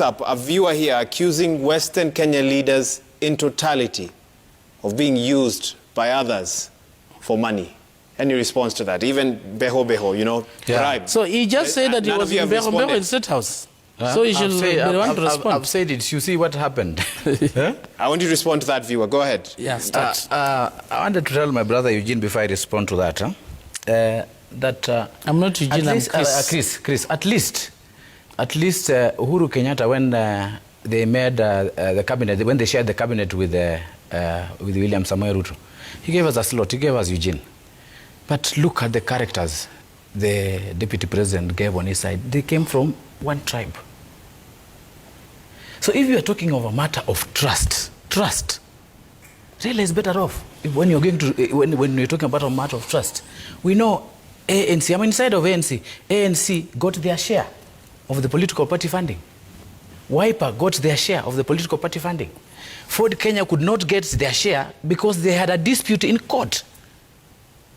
Up a viewer here accusing Western Kenya leaders in totality of being used by others for money. Any response to that? Even Beho, you know, bribe. So he just said that he was in Beho in State House. So he should be the one to respond. I've said it. You see what happened. I want you to respond to that, viewer. Go ahead. Yeah, start. I wanted to tell my brother Eugene before I respond to that. I'm not Eugene, I'm Chris. Chris, at least Uhuru Kenyatta, when they made the cabinet, when they shared the cabinet with William Samoei Ruto, he gave us a slot, he gave us Eugene. But look at the characters the deputy president gave on his side. They came from one tribe. So if you are talking of a matter of trust, really is better off. When you're going to, when you're talking about a matter of trust, we know ANC, I'm inside of ANC got their share of the political party funding. Wiper got their share of the political party funding. Ford Kenya could not get their share because they had a dispute in court.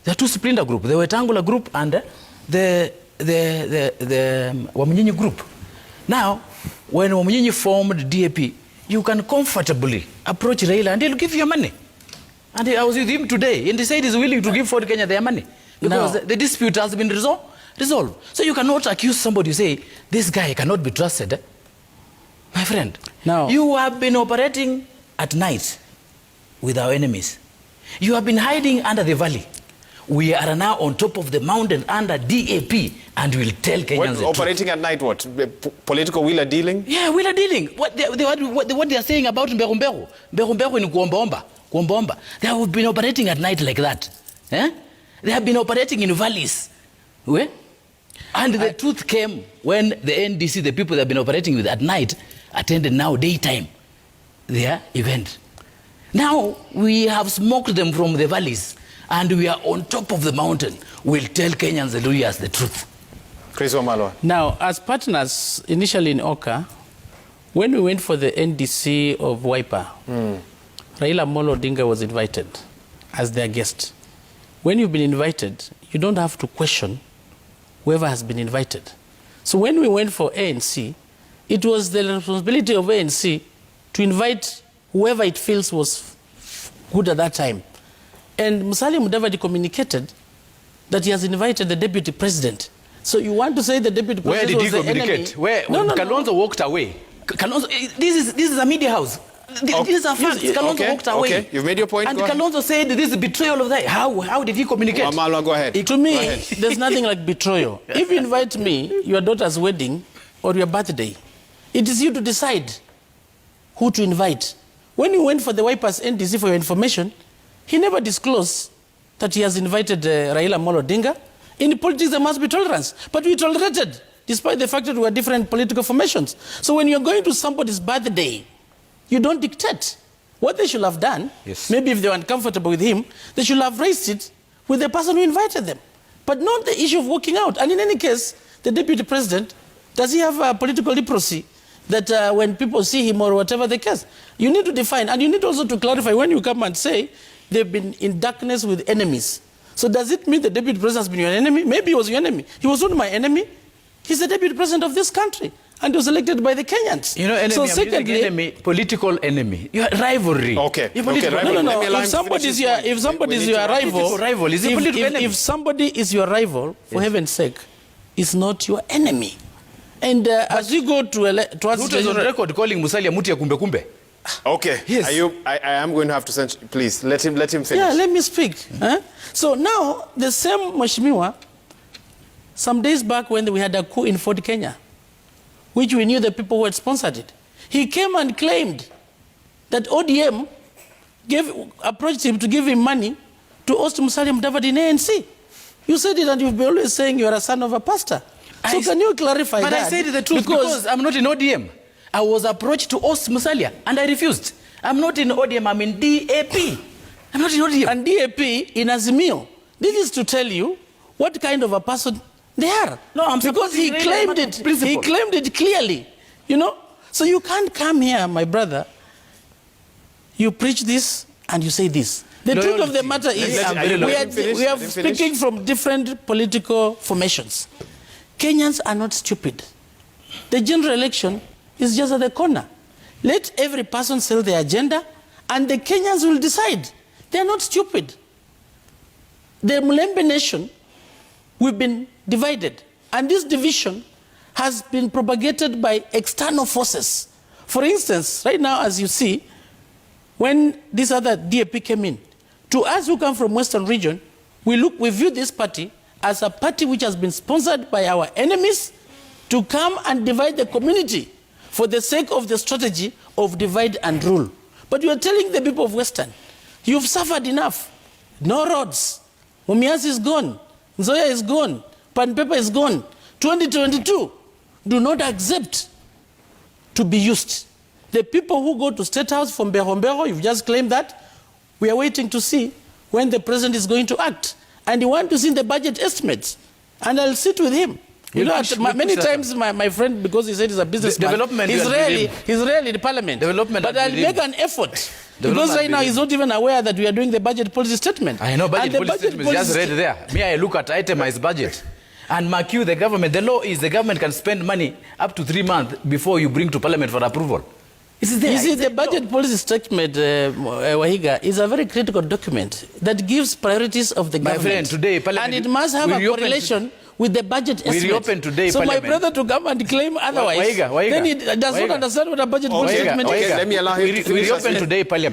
There are two splinter groups, the Wetangula group and the Wamunyinyi group. Now, when Wamunyinyi formed DAP, you can comfortably approach Raila and he'll give you money. And I was with him today, and he said he's willing to give Ford Kenya their money because the dispute has been resolved. So you cannot accuse somebody, say, this guy cannot be trusted. My friend, now, you have been operating at night with our enemies. You have been hiding under the valley. We are now on top of the mountain under DAP, and we'll tell Kenyans the operating truth. at night, what? Political wheeler dealing? Yeah, wheeler dealing. What they are saying about Mbeho in Kuomba. They have been operating at night like that. They have been operating in valleys. And the truth came when the NDC, the people that have been operating with at night, attended now daytime their event. Now we have smoked them from the valleys and we are on top of the mountain. We'll tell Kenyans and Luyas the truth. Chris Wamarwa. Now, as partners initially in Oka, when we went for the NDC of Wiper, Raila Amolo Odinga was invited as their guest. When you've been invited, you don't have to question whoever has been invited. So when we went for ANC, it was the responsibility of ANC to invite whoever it feels was good at that time. And Musalia Mudavadi communicated that he has invited the deputy president. So you want to say the deputy president was the enemy? Where did he communicate? When Kalonzo walked away. Kalonzo, this is a media house. These are facts. Kalonzo walked away. Okay, you've made your point. And Kalonzo said this is betrayal of that. How did he communicate? Wamarwa, go ahead. To me, there's nothing like betrayal. If you invite me, your daughter's wedding or your birthday, it is you to decide who to invite. When you went for the Wipers NDC, for your information, he never disclosed that he has invited Raila Amolo Odinga. In politics, there must be tolerance. But we tolerated, despite the fact that we are different political formations. So when you're going to somebody's birthday, you don't dictate. What they should have done, maybe if they were uncomfortable with him, they should have raised it with the person who invited them. But not the issue of walking out. And in any case, the deputy president, does he have a political leprosy that when people see him or whatever the case? You need to define, and you need also to clarify when you come and say they've been in darkness with enemies. So does it mean the deputy president has been your enemy? Maybe he was your enemy. He was not my enemy. He's the deputy president of this country. And was elected by the Kenyans. You know, enemy, so secondly, enemy, political enemy. You have rivalry. Okay. No. If somebody is your rival, is a political enemy. If somebody is your rival, for heaven's sake, is not your enemy. And as you go to us, is on record calling Musalia Mutia kumbe kumbe. Okay. Yes. I am going to have to send. Please let him finish. Yeah, let me speak. So now the same Mheshimiwa, some days back when we had a coup in Ford Kenya, which we knew the people who had sponsored it, he came and claimed that ODM approached him to give him money to host Musalia Mudavadi in ANC. You said it, and you've been always saying you are a son of a pastor. So can you clarify that? But I said the truth because I'm not in ODM. I was approached to host Musalia, and I refused. I'm not in ODM, I'm in DAP. I'm not in ODM. And DAP in Azimio. This is to tell you what kind of a person they are. No, because he claimed it. He claimed it clearly. You know? So you can't come here, my brother. You preach this and you say this. The truth of the matter is we are speaking from different political formations. Kenyans are not stupid. The general election is just at the corner. Let every person sell their agenda, and the Kenyans will decide. They are not stupid. The Mulembe nation, we've been divided, and this division has been propagated by external forces. For instance, right now, as you see, when this other DAP came in, to us who come from Western region, we view this party as a party which has been sponsored by our enemies to come and divide the community for the sake of the strategy of divide and rule. But you are telling the people of Western, you've suffered enough. No roads. Mumias is gone. Nzoia is gone. Pan paper is gone. 2022, do not accept to be used. The people who go to State House from Mbero, you've just claimed that. We are waiting to see when the president is going to act. And you want to see the budget estimates. And I'll sit with him. You know, many times my friend, because he said he's a businessman, he's rarely in parliament. But I'll make an effort. Because right now he's not even aware that we are doing the budget policy statement. I know, budget policy statement is just read there. Me, I look at itemized budget. And mark you, the government, the law is the government can spend money up to 3 months before you bring to parliament for approval. You see, the budget policy statement, Wahiga, is a very critical document that gives priorities of the government. My friend, today, and it must have a correlation with the budget estimate. We reopen today, so Parliament. My brother to come and claim otherwise, Wahiga. Then he does not understand what a budget policy statement is. Let me allow him to finish. We reopen today, Parliament.